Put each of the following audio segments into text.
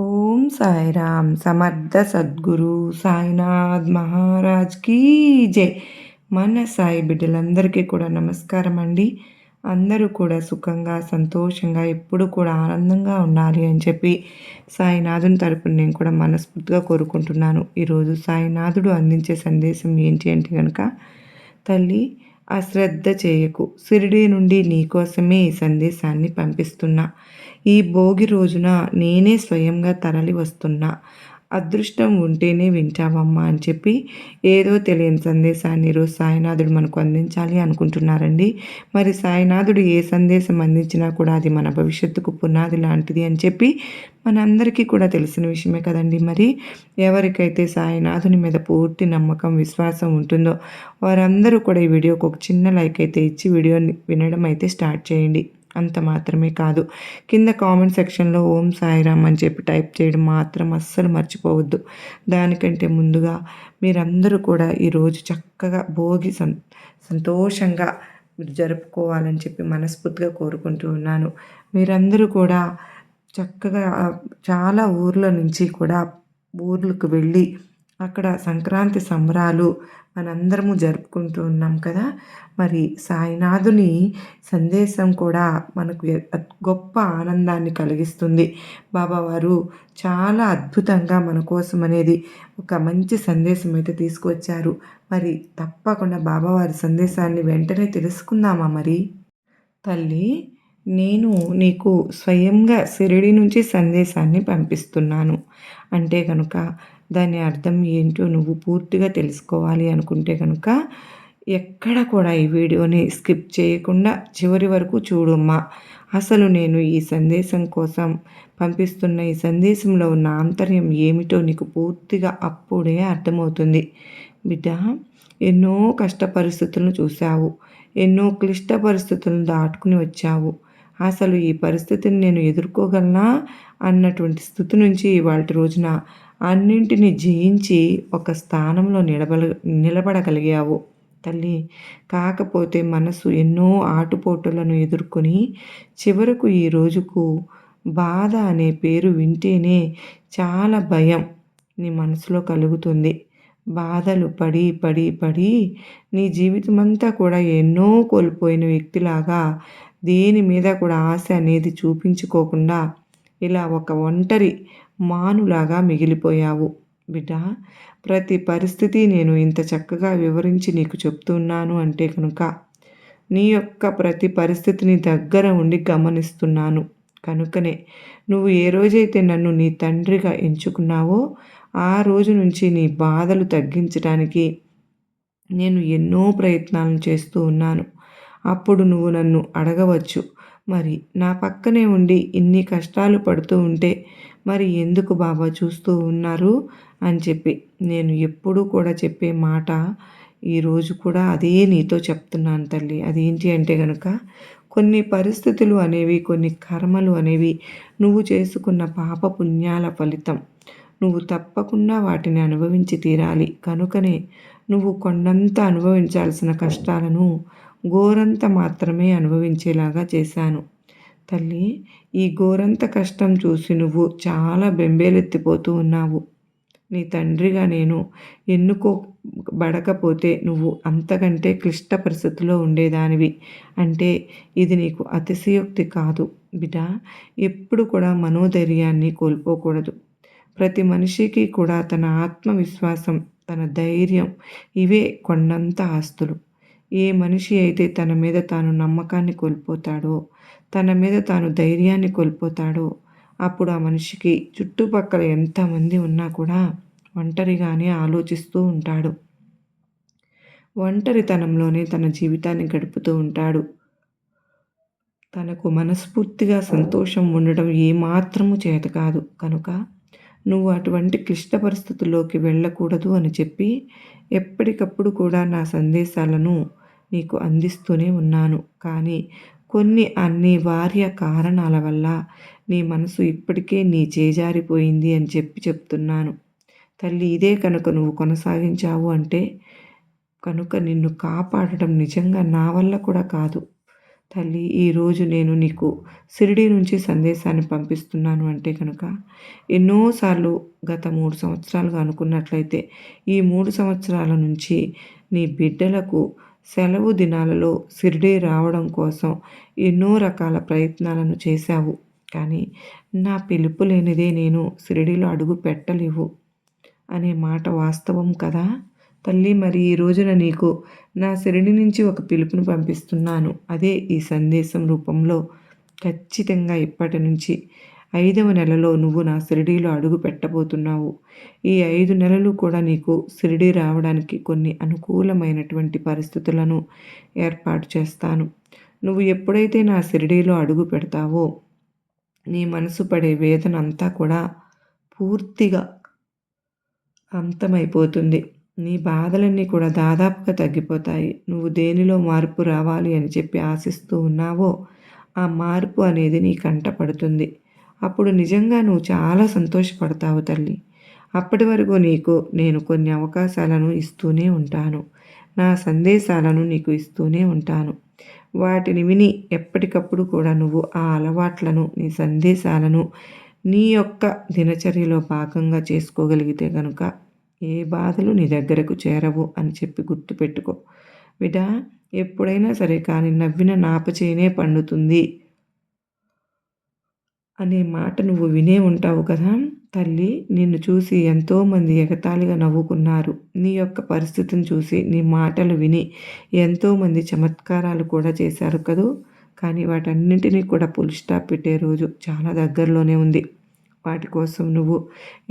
ఓం సాయిరామ్ సమర్థ సద్గురు సాయినాథ్ మహారాజ్ కీ జై. మన సాయి బిడ్డలందరికీ కూడా నమస్కారం అండి. అందరూ కూడా సుఖంగా సంతోషంగా ఎప్పుడు కూడా ఆనందంగా ఉండాలి అని చెప్పి సాయినాథుని తరపున నేను కూడా మనస్ఫూర్తిగా కోరుకుంటున్నాను. ఈరోజు సాయినాథుడు అందించే సందేశం ఏంటి అంటే కనుక, తల్లి అశ్రద్ధ చేయకు, షిరిడీ నుండి నీకోసమే ఈ సందేశాన్ని పంపిస్తున్నా. ఈ భోగి రోజున నేనే స్వయంగా తరలి వస్తున్నా. అదృష్టం ఉంటేనే వింటావమ్మా అని చెప్పి ఏదో తెలియని సందేశాన్ని ఈరోజు సాయినాథుడు మనకు అందించాలి అనుకుంటున్నారండి. మరి సాయినాథుడు ఏ సందేశం అందించినా కూడా అది మన భవిష్యత్తుకు పునాది లాంటిది అని చెప్పి మనందరికీ కూడా తెలిసిన విషయమే కదండి. మరి ఎవరికైతే సాయినాథుని మీద పూర్తి నమ్మకం విశ్వాసం ఉంటుందో వారందరూ కూడా ఈ వీడియోకి ఒక చిన్న లైక్ అయితే ఇచ్చి వీడియోని వినడం అయితే స్టార్ట్ చేయండి. అంత మాత్రమే కాదు, కింద కామెంట్ సెక్షన్లో ఓం సాయిరామ్ అని చెప్పి టైప్ చేయడం మాత్రం అస్సలు మర్చిపోవద్దు. దానికంటే ముందుగా మీరందరూ కూడా ఈరోజు చక్కగా భోగి సంతోషంగా మీరు జరుపుకోవాలని చెప్పి మనస్ఫూర్తిగా కోరుకుంటూ ఉన్నాను. మీరందరూ కూడా చక్కగా చాలా ఊర్ల నుంచి కూడా ఊర్లకు వెళ్ళి అక్కడ సంక్రాంతి సంబరాలు మనందరము జరుపుకుంటూ ఉన్నాం కదా. మరి సాయినాథుని సందేశం కూడా మనకు గొప్ప ఆనందాన్ని కలిగిస్తుంది. బాబావారు చాలా అద్భుతంగా మన కోసం అనేది ఒక మంచి సందేశం అయితే తీసుకువచ్చారు. మరి తప్పకుండా బాబావారి సందేశాన్ని వెంటనే తెలుసుకుందామా? మరి తల్లి, నేను నీకు స్వయంగా షిరిడి నుంచి సందేశాన్ని పంపిస్తున్నాను అంటే కనుక దాని అర్థం ఏంటో నువ్వు పూర్తిగా తెలుసుకోవాలి అనుకుంటే కనుక ఎక్కడ కూడా ఈ వీడియోని స్కిప్ చేయకుండా చివరి వరకు చూడమ్మా. అసలు నేను ఈ సందేశం కోసం పంపిస్తున్న ఈ సందేశంలో ఉన్న ఆంతర్యం ఏమిటో నీకు పూర్తిగా అప్పుడే అర్థమవుతుంది. బిడ్డ, ఎన్నో కష్ట పరిస్థితులను చూశావు, ఎన్నో క్లిష్ట పరిస్థితులను దాటుకుని వచ్చావు. అసలు ఈ పరిస్థితిని నేను ఎదుర్కోగలనా అన్నటువంటి స్థితి నుంచి ఇవాళ రోజున అన్నింటినీ జయించి ఒక స్థానంలో నిలబడగలిగావు తల్లి. కాకపోతే మనసు ఎన్నో ఆటుపోటులను ఎదుర్కొని చివరకు ఈ రోజుకు బాధ అనే పేరు వింటేనే చాలా భయం నీ మనసులో కలుగుతుంది. బాధలు పడి పడి పడి నీ జీవితం అంతా కూడా ఎన్నో కోల్పోయిన వ్యక్తిలాగా దేని మీద కూడా ఆశ అనేది చూపించుకోకుండా ఇలా ఒక ఒంటరి మానులాగా మిగిలిపోయావు. బిడ్డ, ప్రతి పరిస్థితి నేను ఇంత చక్కగా వివరించి నీకు చెప్తున్నాను అంటే కనుక నీ యొక్క ప్రతి పరిస్థితిని దగ్గర ఉండి గమనిస్తున్నాను. కనుకనే నువ్వు ఏ రోజైతే నన్ను నీ తండ్రిగా ఎంచుకున్నావో ఆ రోజు నుంచి నీ బాధలు తగ్గించడానికి నేను ఎన్నో ప్రయత్నాలను చేస్తూ ఉన్నాను. అప్పుడు నువ్వు నన్ను అడగవచ్చు, మరి నా పక్కనే ఉండి ఇన్ని కష్టాలు పడుతూ ఉంటే మరి ఎందుకు బాబా చూస్తూ ఉన్నారు అని చెప్పి. నేను ఎప్పుడూ కూడా చెప్పే మాట ఈరోజు కూడా అదే నీతో చెప్తున్నాను తల్లి. అదేంటి అంటే కనుక కొన్ని పరిస్థితులు అనేవి, కొన్ని కర్మలు అనేవి నువ్వు చేసుకున్న పాప పుణ్యాల ఫలితం. నువ్వు తప్పకుండా వాటిని అనుభవించి తీరాలి. కనుకనే నువ్వు కొండంత అనుభవించాల్సిన కష్టాలను గోరంత మాత్రమే అనుభవించేలాగా చేశాను తల్లి. ఈ గోరంత కష్టం చూసి నువ్వు చాలా బెంబేలెత్తిపోతూ ఉన్నావు. నీ తండ్రిగా నేను ఎన్నుకోబడకపోతే నువ్వు అంతకంటే క్లిష్ట పరిస్థితిలో ఉండేదానివి అంటే ఇది నీకు అతిశయోక్తి కాదు. బిడ్డ, ఎప్పుడు కూడా మనోధైర్యాన్ని కోల్పోకూడదు. ప్రతి మనిషికి కూడా తన ఆత్మవిశ్వాసం, తన ధైర్యం ఇవే కొండంత ఆస్తులు. ఏ మనిషి అయితే తన మీద తాను నమ్మకాన్ని కోల్పోతాడో, తన మీద తాను ధైర్యాన్ని కోల్పోతాడో అప్పుడు ఆ మనిషికి చుట్టుపక్కల ఎంతమంది ఉన్నా కూడా ఒంటరిగానే ఆలోచిస్తూ ఉంటాడు. ఒంటరితనంలోనే తన జీవితాన్ని గడుపుతూ ఉంటాడు. తనకు మనస్ఫూర్తిగా సంతోషం ఉండడం ఏమాత్రము చేత కాదు. కనుక నువ్వు అటువంటి క్లిష్ట పరిస్థితుల్లోకి వెళ్ళకూడదు అని చెప్పి ఎప్పటికప్పుడు కూడా నా సందేశాలను నీకు అందిస్తూనే ఉన్నాను. కానీ కొన్ని అనివార్య కారణాల వల్ల నీ మనసు ఇప్పటికే నీ చేజారిపోయింది అని చెప్తున్నాను తల్లి. ఇదే కనుక నువ్వు కొనసాగించావు అంటే కనుక నిన్ను కాపాడటం నిజంగా నా వల్ల కూడా కాదు. తల్లి, ఈరోజు నేను నీకు షిరిడీ నుంచి సందేశాన్ని పంపిస్తున్నాను అంటే కనుక ఎన్నోసార్లు గత 3 సంవత్సరాలుగా అనుకున్నట్లయితే ఈ 3 సంవత్సరాల నుంచి నీ బిడ్డలకు సెలవు దినాలలో షిరిడీ రావడం కోసం ఎన్నో రకాల ప్రయత్నాలను చేశావు. కానీ నా పిలుపు లేనిదే నేను షిరిడీలో అడుగు పెట్టలేవు అనే మాట వాస్తవం కదా తల్లి. మరి ఈ రోజున నీకు నా షిరిడి నుంచి ఒక పిలుపుని పంపిస్తున్నాను. అదే ఈ సందేశం రూపంలో. ఖచ్చితంగా ఇప్పటి నుంచి 5వ నెలలో నువ్వు నా షిరిడీలో అడుగు పెట్టబోతున్నావు. ఈ 5 నెలలు కూడా నీకు షిరిడీ రావడానికి కొన్ని అనుకూలమైనటువంటి పరిస్థితులను ఏర్పాటు చేస్తాను. నువ్వు ఎప్పుడైతే నా షిరిడీలో అడుగు పెడతావో నీ మనసు పడే వేదన అంతా కూడా పూర్తిగా అంతమైపోతుంది. నీ బాధలన్నీ కూడా దాదాపుగా తగ్గిపోతాయి. నువ్వు దేనిలో మార్పు రావాలి అని చెప్పి ఆశిస్తూ ఉన్నావో ఆ మార్పు అనేది నీ కంట పడుతుంది. అప్పుడు నిజంగా నువ్వు చాలా సంతోషపడతావు తల్లి. అప్పటి వరకు నీకు నేను కొన్ని అవకాశాలను ఇస్తూనే ఉంటాను. నా సందేశాలను నీకు ఇస్తూనే ఉంటాను. వాటిని విని ఎప్పటికప్పుడు కూడా నువ్వు ఆ అలవాట్లను, నీ సందేశాలను నీ యొక్క దినచర్యలో భాగంగా చేసుకోగలిగితే కనుక ఏ బాధలు నీ దగ్గరకు చేరవు అని చెప్పి గుర్తుపెట్టుకో. బిడ్డా, ఎప్పుడైనా సరే కానీ నవ్విన నాపచేనే పండుతుంది అనే మాట నువ్వు వినే ఉంటావు కదా తల్లి. నిన్ను చూసి ఎంతోమంది ఎగతాళిగా నవ్వుకున్నారు. నీ యొక్క పరిస్థితిని చూసి, నీ మాటలు విని ఎంతోమంది చమత్కారాలు కూడా చేశారు కదూ. కానీ వాటన్నింటినీ కూడా ఫుల్ స్టాప్ పెట్టే రోజు చాలా దగ్గరలోనే ఉంది. వాటి కోసం నువ్వు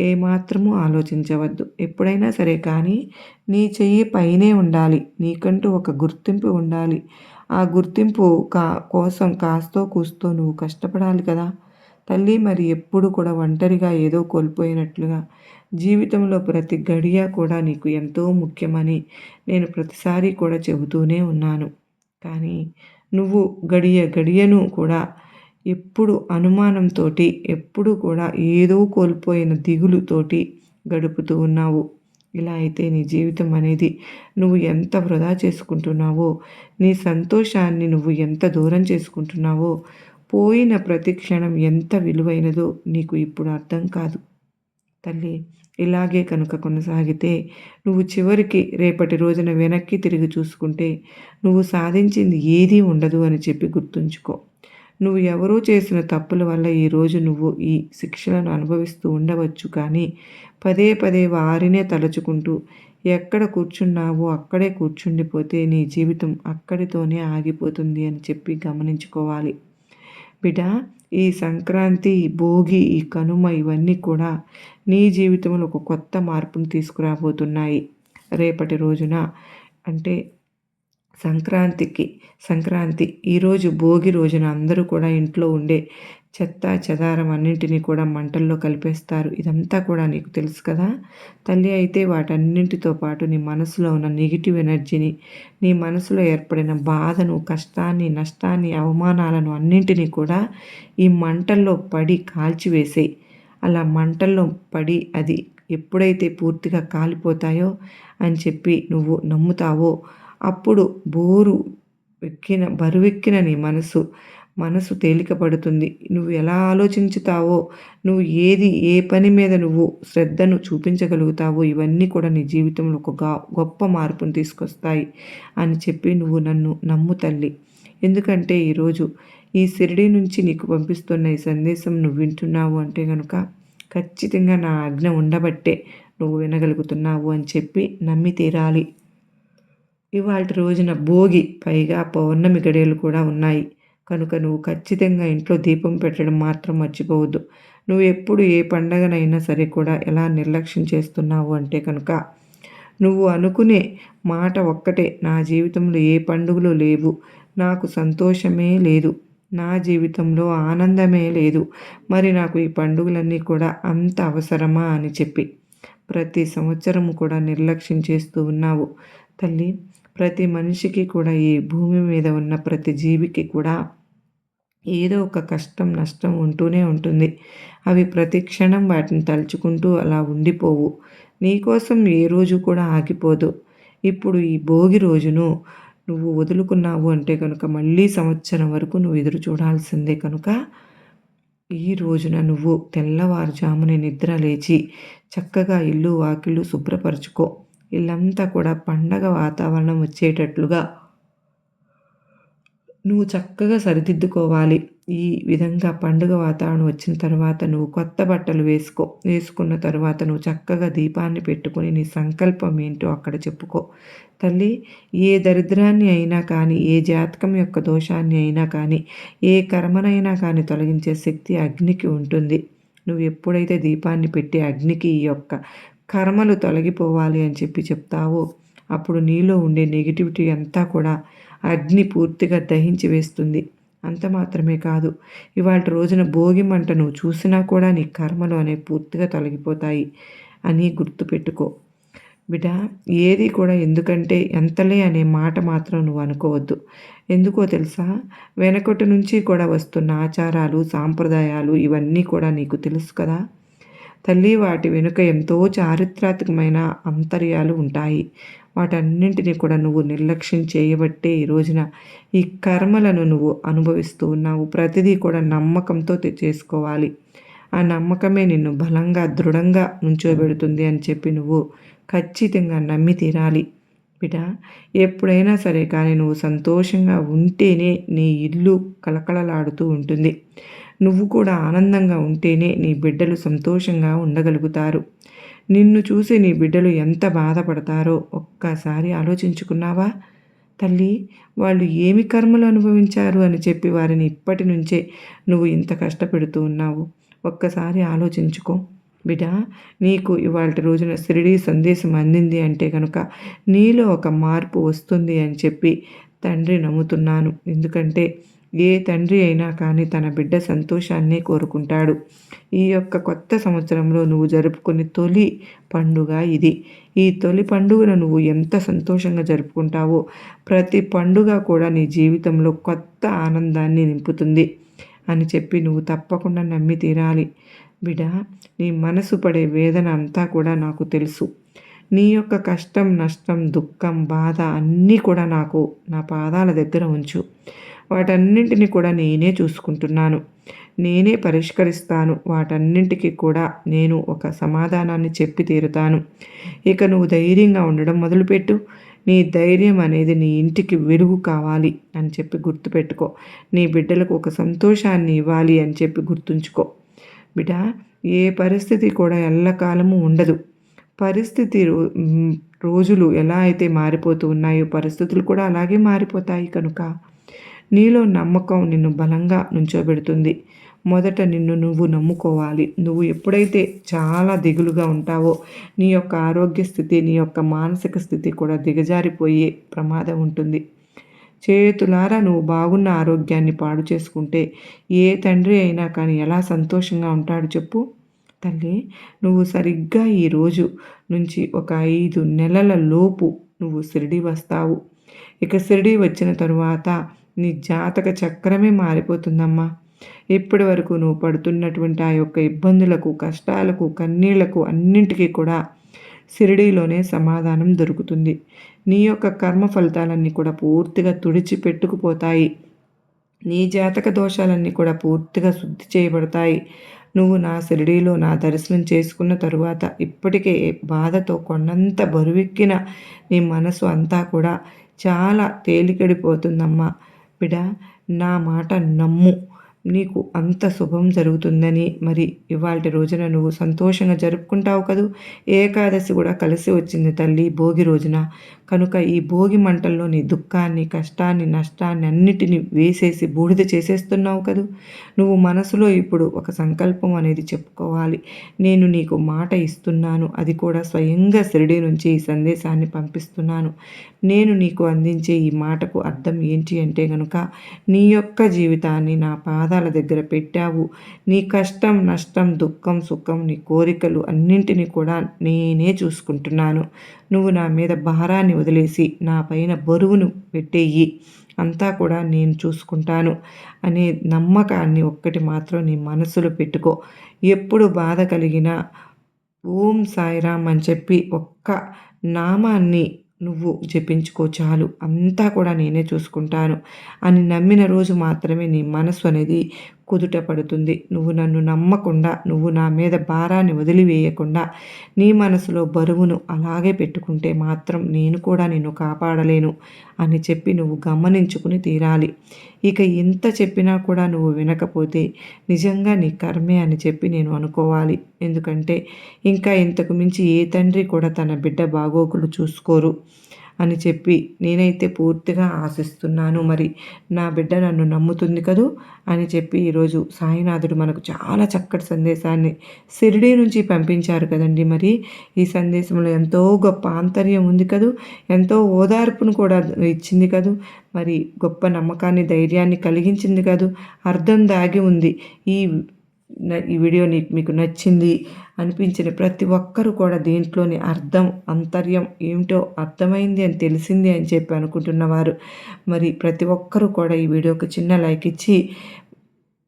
ఏమాత్రమూ ఆలోచించవద్దు. ఎప్పుడైనా సరే కానీ నీ చెయ్యి పైనే ఉండాలి. నీకంటూ ఒక గుర్తింపు ఉండాలి. ఆ గుర్తింపు కోసం కాస్తో కూస్తో నువ్వు కష్టపడాలి కదా తల్లి. మరి ఎప్పుడు కూడా ఒంటరిగా ఏదో కోల్పోయినట్లుగా జీవితంలో ప్రతి గడియ కూడా నీకు ఎంతో ముఖ్యమని నేను ప్రతిసారి కూడా చెబుతూనే ఉన్నాను. కానీ నువ్వు గడియ గడియను కూడా ఎప్పుడు అనుమానంతో, ఎప్పుడు కూడా ఏదో కోల్పోయిన దిగులుతోటి గడుపుతూ ఉన్నావు. ఇలా అయితే నీ జీవితం అనేది నువ్వు ఎంత వృధా చేసుకుంటున్నావో, నీ సంతోషాన్ని నువ్వు ఎంత దూరం చేసుకుంటున్నావో, పోయిన ప్రతి క్షణం ఎంత విలువైనదో నీకు ఇప్పుడు అర్థం కాదు తల్లి. ఇలాగే కనుక కొనసాగితే నువ్వు చివరికి రేపటి రోజున వెనక్కి తిరిగి చూసుకుంటే నువ్వు సాధించింది ఏదీ ఉండదు అని చెప్పి గుర్తుంచుకో. నువ్వు ఎవరో చేసిన తప్పుల వల్ల ఈరోజు నువ్వు ఈ శిక్షలను అనుభవిస్తూ ఉండవచ్చు. కానీ పదే పదే వారినే తలుచుకుంటూ ఎక్కడ కూర్చున్నావో అక్కడే కూర్చుండిపోతే నీ జీవితం అక్కడితోనే ఆగిపోతుంది అని చెప్పి గమనించుకోవాలి. బిడ్డ, ఈ సంక్రాంతి, భోగి, ఈ కనుమ ఇవన్నీ కూడా నీ జీవితంలో ఒక కొత్త మార్పును తీసుకురాబోతున్నాయి. రేపటి రోజున అంటే సంక్రాంతి ఈరోజు భోగి రోజున అందరూ కూడా ఇంట్లో ఉండే చెత్త చెదారం అన్నింటినీ కూడా మంటల్లో కలిపేస్తారు. ఇదంతా కూడా నీకు తెలుసు కదా తల్లి. అయితే వాటన్నింటితో పాటు నీ మనసులో ఉన్న నెగిటివ్ ఎనర్జీని, నీ మనసులో ఏర్పడిన బాధను, కష్టాన్ని, నష్టాన్ని, అవమానాలను అన్నింటినీ కూడా ఈ మంటల్లో పడి కాల్చివేసేయి. అలా మంటల్లో పడి అది ఎప్పుడైతే పూర్తిగా కాలిపోతాయో అని చెప్పి నువ్వు నమ్ముతావో అప్పుడు బరువెక్కిన నీ మనసు తేలిక పడుతుంది. నువ్వు ఎలా ఆలోచించుతావో, నువ్వు ఏ పని మీద నువ్వు శ్రద్ధను చూపించగలుగుతావో ఇవన్నీ కూడా నీ జీవితంలో ఒక గొప్ప మార్పును తీసుకొస్తాయి అని చెప్పి నువ్వు నన్ను నమ్ము తల్లి. ఎందుకంటే ఈరోజు ఈ షిరిడీ నుంచి నీకు పంపిస్తున్న ఈ సందేశం నువ్వు వింటున్నావు అంటే కనుక ఖచ్చితంగా నా ఆజ్ఞ ఉండబట్టే నువ్వు వినగలుగుతున్నావు అని చెప్పి నమ్మి తీరాలి. ఇవాల్టి రోజున భోగి, పైగా పౌర్ణమి గడియలు కూడా ఉన్నాయి కనుక నువ్వు ఖచ్చితంగా ఇంట్లో దీపం పెట్టడం మాత్రం మర్చిపోవద్దు. నువ్వు ఎప్పుడు ఏ పండగనైనా సరే కూడా ఎలా నిర్లక్ష్యం చేస్తున్నావు అంటే కనుక నువ్వు అనుకునే మాట ఒక్కటే, నా జీవితంలో ఏ పండుగలు లేవు, నాకు సంతోషమే లేదు, నా జీవితంలో ఆనందమే లేదు, మరి నాకు ఈ పండుగలన్నీ కూడా అంత అవసరమా అని చెప్పి ప్రతి సంవత్సరం కూడా నిర్లక్ష్యం చేస్తూ ఉన్నావు తల్లి. ప్రతి మనిషికి కూడా ఈ భూమి మీద ఉన్న ప్రతి జీవికి కూడా ఏదో ఒక కష్టం, నష్టం ఉంటూనే ఉంటుంది. అవి ప్రతి క్షణం వాటిని తలుచుకుంటూ అలా ఉండిపోవు. నీకోసం ఏ రోజు కూడా ఆగిపోదు. ఇప్పుడు ఈ భోగి రోజును నువ్వు వదులుకున్నావు అంటే కనుక మళ్ళీ సంవత్సరం వరకు నువ్వు ఎదురు చూడాల్సిందే కనుక ఈ రోజున నువ్వు తెల్లవారుజామున నిద్ర లేచి చక్కగా ఇల్లు వాకిళ్ళు శుభ్రపరచుకో. ఇల్లంతా కూడా పండగ వాతావరణం వచ్చేటట్లుగా నువ్వు చక్కగా సరిదిద్దుకోవాలి. ఈ విధంగా పండుగ వాతావరణం వచ్చిన తర్వాత నువ్వు కొత్త బట్టలు వేసుకో. వేసుకున్న తర్వాత నువ్వు చక్కగా దీపాన్ని పెట్టుకొని నీ సంకల్పం ఏంటో అక్కడ చెప్పుకో. తల్లి, ఏ దరిద్రాన్ని అయినా కానీ, ఏ జాతకం యొక్క దోషాన్ని అయినా కానీ, ఏ కర్మనైనా కానీ తొలగించే శక్తి అగ్నికి ఉంటుంది. నువ్వు ఎప్పుడైతే దీపాన్ని పెట్టి అగ్నికి ఈ యొక్క కర్మలు తొలగిపోవాలి అని చెప్తావో అప్పుడు నీలో ఉండే నెగిటివిటీ అంతా కూడా అగ్ని పూర్తిగా దహించి వేస్తుంది. అంత మాత్రమే కాదు, ఇవాల్టి రోజున భోగి మంట నువ్వు చూసినా కూడా నీ కర్మలు అనేవి పూర్తిగా తొలగిపోతాయి అని గుర్తుపెట్టుకో. బిడ్డ, ఏది కూడా ఎందుకంటే ఎంతలే అనే మాట మాత్రం నువ్వు అనుకోవద్దు. ఎందుకో తెలుసా? వెనకటి నుంచి కూడా వస్తున్న ఆచారాలు, సాంప్రదాయాలు ఇవన్నీ కూడా నీకు తెలుసు కదా తల్లి. వాటి వెనుక ఎంతో చారిత్రాత్మకమైన అంతర్యాలు ఉంటాయి. వాటన్నింటినీ కూడా నువ్వు నిర్లక్ష్యం చేయబట్టే ఈ రోజున ఈ కర్మలను నువ్వు అనుభవిస్తూ ఉన్నావు. ప్రతిదీ కూడా నమ్మకంతో చేసుకోవాలి. ఆ నమ్మకమే నిన్ను బలంగా దృఢంగా నుంచోబెడుతుంది అని నువ్వు ఖచ్చితంగా నమ్మి తీరాలి. బిడ్డ, ఎప్పుడైనా సరే కానీ నువ్వు సంతోషంగా ఉంటేనే నీ ఇల్లు కలకలలాడుతూ ఉంటుంది. నువ్వు కూడా ఆనందంగా ఉంటేనే నీ బిడ్డలు సంతోషంగా ఉండగలుగుతారు. నిన్ను చూసి నీ బిడ్డలు ఎంత బాధపడతారో ఒక్కసారి ఆలోచించుకున్నావా తల్లి? వాళ్ళు ఏమి కర్మలు అనుభవించారు అని వారిని ఇప్పటి నుంచే నువ్వు ఇంత కష్టపెడుతూ ఉన్నావు. ఒక్కసారి ఆలోచించుకో. బిడ్డ, నీకు ఇవాళ రోజున షిరిడీ సందేశం అందింది అంటే కనుక నీలో ఒక మార్పు వస్తుంది అని తండ్రి నమ్ముతున్నాను. ఎందుకంటే ఏ తండ్రి అయినా కానీ తన బిడ్డ సంతోషాన్నే కోరుకుంటాడు. ఈ యొక్క కొత్త సంవత్సరంలో నువ్వు జరుపుకునే తొలి పండుగ ఇది. ఈ తొలి పండుగను నువ్వు ఎంత సంతోషంగా జరుపుకుంటావో ప్రతి పండుగ కూడా నీ జీవితంలో కొత్త ఆనందాన్ని నింపుతుంది అని నువ్వు తప్పకుండా నమ్మి తీరాలి. బిడ్డ, నీ మనసు పడే వేదన అంతా కూడా నాకు తెలుసు. నీ యొక్క కష్టం, నష్టం, దుఃఖం, బాధ అన్నీ కూడా నాకు నా పాదాల దగ్గర ఉంచు. వాటన్నింటినీ కూడా నేనే చూసుకుంటున్నాను. నేనే పరిష్కరిస్తాను. వాటన్నింటికి కూడా నేను ఒక సమాధానాన్ని చెప్పి తీరుతాను. ఇక నువ్వు ధైర్యంగా ఉండడం మొదలుపెట్టు. నీ ధైర్యం అనేది నీ ఇంటికి వెలుగు కావాలి అని గుర్తుపెట్టుకో. నీ బిడ్డలకు ఒక సంతోషాన్ని ఇవ్వాలి అని గుర్తుంచుకో. బిడ్డ, ఏ పరిస్థితి కూడా ఎల్లకాలము ఉండదు. పరిస్థితి రోజులు ఎలా అయితే మారిపోతూ ఉన్నాయో పరిస్థితులు కూడా అలాగే మారిపోతాయి. కనుక నీలో నమ్మకం నిన్ను బలంగా నుంచోబెడుతుంది. మొదట నిన్ను నువ్వు నమ్ముకోవాలి. నువ్వు ఎప్పుడైతే చాలా దిగులుగా ఉంటావో నీ యొక్క ఆరోగ్య స్థితి, నీ యొక్క మానసిక స్థితి కూడా దిగజారిపోయే ప్రమాదం ఉంటుంది. చేతులారా నువ్వు బాగున్న ఆరోగ్యాన్ని పాడు చేసుకుంటే ఏ తండ్రి అయినా కానీ ఎలా సంతోషంగా ఉంటాడు చెప్పు తల్లి. నువ్వు సరిగ్గా ఈరోజు నుంచి ఒక 5 నెలల లోపు నువ్వు షిరిడీ వస్తావు. ఇక షిరిడీ వచ్చిన తరువాత నీ జాతక చక్రమే మారిపోతుందమ్మా. ఇప్పటి వరకు నువ్వు పడుతున్నటువంటి ఆ యొక్క ఇబ్బందులకు, కష్టాలకు, కన్నీళ్లకు అన్నింటికీ కూడా షిరిడీలోనే సమాధానం దొరుకుతుంది. నీ యొక్క కర్మ ఫలితాలన్నీ కూడా పూర్తిగా తుడిచిపెట్టుకుపోతాయి. నీ జాతక దోషాలన్నీ కూడా పూర్తిగా శుద్ధి చేయబడతాయి. నువ్వు నా షిరిడీలో నా దర్శనం చేసుకున్న తరువాత ఇప్పటికే బాధతో కొండంత బరువెక్కిన నీ మనసు అంతా కూడా చాలా తేలికడిపోతుందమ్మా. బిడ్డ, నా మాట నమ్ము. నీకు అంత శుభం జరుగుతుందని మరి ఇవాల్టి రోజున నువ్వు సంతోషంగా జరుపుకుంటావు కదూ. ఏకాదశి కూడా కలిసి వచ్చింది తల్లి భోగి రోజున. కనుక ఈ భోగి మంటల్లో నీ దుఃఖాన్ని, కష్టాన్ని, నష్టాన్ని అన్నిటినీ వేసేసి బూడిద చేసేస్తున్నావు కదూ. నువ్వు మనసులో ఇప్పుడు ఒక సంకల్పం అనేది చెప్పుకోవాలి. నేను నీకు మాట ఇస్తున్నాను, అది కూడా స్వయంగా షిరిడీ నుంచి ఈ సందేశాన్ని పంపిస్తున్నాను. నేను నీకు అందించే ఈ మాటకు అర్థం ఏంటి అంటే కనుక నీ యొక్క జీవితాన్ని నా పాదాల దగ్గర పెట్టావు. నీ కష్టం, నష్టం, దుఃఖం, సుఖం, నీ కోరికలు అన్నింటినీ కూడా నేనే చూసుకుంటున్నాను. నువ్వు నా మీద భారాన్ని వదిలేసి నా పైన బరువును పెట్టేయి. అంతా కూడా నేను చూసుకుంటాను అనే నమ్మకాన్ని ఒక్కటి మాత్రం నీ మనసులో పెట్టుకో. ఎప్పుడు బాధ కలిగినా ఓం సాయిరామ్ అని ఒక్క నామాన్ని నువ్వు జపించుకో చాలు. అంతా కూడా నేనే చూసుకుంటాను అని నమ్మిన రోజు మాత్రమే నీ మనస్సు అనేది కుదుట పడుతుంది. నువ్వు నన్ను నమ్మకుండా, నువ్వు నా మీద భారాన్ని వదిలివేయకుండా, నీ మనసులో బరువును అలాగే పెట్టుకుంటే మాత్రం నేను కూడా నిన్ను కాపాడలేను అని చెప్పి నువ్వు గమనించుకుని తీరాలి. ఇక ఎంత చెప్పినా కూడా నువ్వు వినకపోతే నిజంగా నీ కర్మే అని చెప్పి నేను అనుకోవాలి. ఎందుకంటే ఇంకా ఇంతకు మించి ఏ తండ్రి కూడా తన బిడ్డ బాగోగులు చూసుకోరు అని చెప్పి నేనైతే పూర్తిగా ఆశిస్తున్నాను. మరి నా బిడ్డ నన్ను నమ్ముతుంది కదూ అని చెప్పి ఈరోజు సాయినాథుడు మనకు చాలా చక్కటి సందేశాన్ని షిరిడీ నుంచి పంపించారు కదండి. మరి ఈ సందేశంలో ఎంతో గొప్ప ఆంతర్యం ఉంది కదూ, ఎంతో ఓదార్పును కూడా ఇచ్చింది కదూ, మరి గొప్ప నమ్మకాన్ని, ధైర్యాన్ని కలిగించింది కదూ, అర్థం దాగి ఉంది. ఈ వీడియో మీకు నచ్చింది అనిపించిన ప్రతి ఒక్కరూ కూడా దీంట్లోని అర్థం, అంతర్యం ఏమిటో అర్థమైంది అని తెలిసింది అని చెప్పి అనుకుంటున్నవారు మరి ప్రతి ఒక్కరూ కూడా ఈ వీడియోకి చిన్న లైక్ ఇచ్చి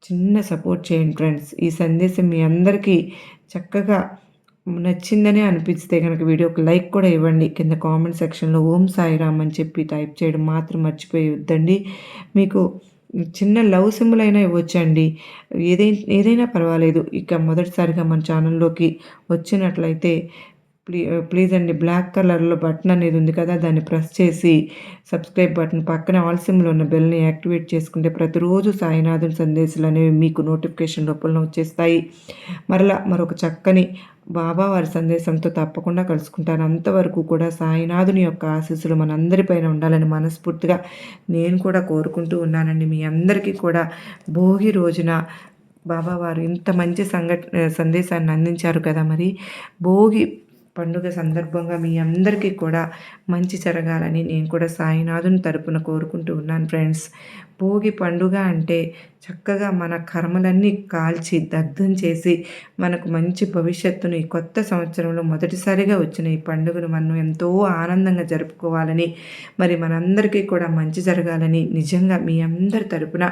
చిన్న సపోర్ట్ చేయండి ఫ్రెండ్స్. ఈ సందేశం మీ అందరికీ చక్కగా నచ్చిందనే అనిపిస్తే కనుక వీడియోకి లైక్ కూడా ఇవ్వండి. కింద కామెంట్ సెక్షన్లో ఓం సాయిరామ్ అని చెప్పి టైప్ చేయడం మాత్రం మర్చిపోయొద్దండి. మీకు చిన్న లవ్ సింబల్ అయినా ఇవ్వచ్చండి, ఏదైనా పర్వాలేదు. ఇక మొదటిసారిగా మన ఛానల్లోకి వచ్చినట్లయితే ప్లీజ్ అండి, బ్లాక్ కలర్లో బటన్ అనేది ఉంది కదా, దాన్ని ప్రెస్ చేసి సబ్స్క్రైబ్ బటన్ పక్కన ఆల్ సింబల్ ఉన్న బెల్ని యాక్టివేట్ చేసుకుంటే ప్రతిరోజు సాయినాథుని సందేశాలు అనేవి మీకు నోటిఫికేషన్ రూపంలో వచ్చేస్తాయి. మరొక చక్కని బాబా వారి సందేశంతో తప్పకుండా కలుసుకుంటాను. అంతవరకు కూడా సాయినాథుని యొక్క ఆశీస్సులు మనందరిపైన ఉండాలని మనస్ఫూర్తిగా నేను కూడా కోరుకుంటూ ఉన్నానండి. మీ అందరికీ కూడా భోగి రోజున బాబావారు ఇంత మంచి సందేశాన్ని అందించారు కదా. మరి భోగి పండుగ సందర్భంగా మీ అందరికీ కూడా మంచి జరగాలని నేను కూడా సాయినాథుని తరపున కోరుకుంటూ ఉన్నాను ఫ్రెండ్స్. భోగి పండుగ అంటే చక్కగా మన కర్మలన్నీ కాల్చి దగ్ధం చేసి మనకు మంచి భవిష్యత్తును ఈ కొత్త సంవత్సరంలో మొదటిసారిగా వచ్చిన ఈ పండుగను మనం ఎంతో ఆనందంగా జరుపుకోవాలని, మరి మనందరికీ కూడా మంచి జరగాలని నిజంగా మీ అందరి తరపున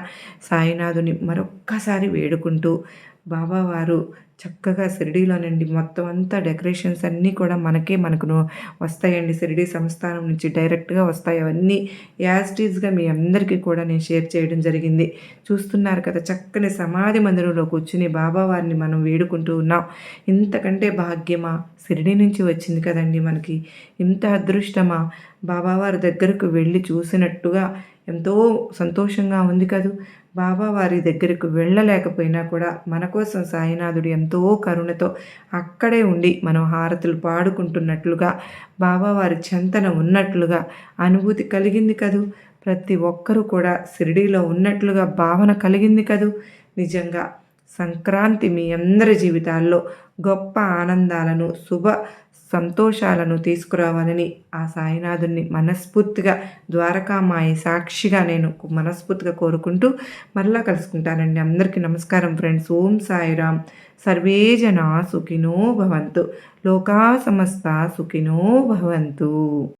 సాయినాథుని మరొక్కసారి వేడుకుంటూ బాబావారు చక్కగా షిరిడీలోనండి మొత్తం అంతా డెకరేషన్స్ అన్నీ కూడా మనకు వస్తాయండి. షిరిడీ సంస్థానం నుంచి డైరెక్ట్గా వస్తాయి. అవన్నీ యాజ్టీజ్గా మీ అందరికీ కూడా నేను షేర్ చేయడం జరిగింది. చూస్తున్నారు కదా, చక్కని సమాధి మందిరంలో కూర్చుని బాబావారిని మనం వేడుకుంటూ ఉన్నాం. ఇంతకంటే భాగ్యమా షిరిడీ నుంచి వచ్చింది కదండి మనకి, ఇంత అదృష్టమా బాబావారి దగ్గరకు వెళ్ళి చూసినట్టుగా ఎంతో సంతోషంగా ఉంది కదూ. బాబావారి దగ్గరకు వెళ్ళలేకపోయినా కూడా మన కోసం సాయినాథుడు ఎంతో కరుణతో అక్కడే ఉండి మనం హారతులు పాడుకుంటున్నట్లుగా, బాబావారి చెంతన ఉన్నట్లుగా అనుభూతి కలిగింది కదూ. ప్రతి ఒక్కరూ కూడా షిరిడీలో ఉన్నట్లుగా భావన కలిగింది కదూ. నిజంగా సంక్రాంతి మీ అందరి జీవితాల్లో గొప్ప ఆనందాలను, శుభ సంతోషాలను తీసుకురావాలని ఆ సాయినాథుని మనస్ఫూర్తిగా, ద్వారకామాయి సాక్షిగా నేను మనస్ఫూర్తిగా కోరుకుంటూ మరలా కలుసుకుంటానండి. అందరికీ నమస్కారం ఫ్రెండ్స్. ఓం సాయిరామ్. సర్వే జనా సుఖినో భవంతు. లోకా సమస్త సుఖినో భవంతు.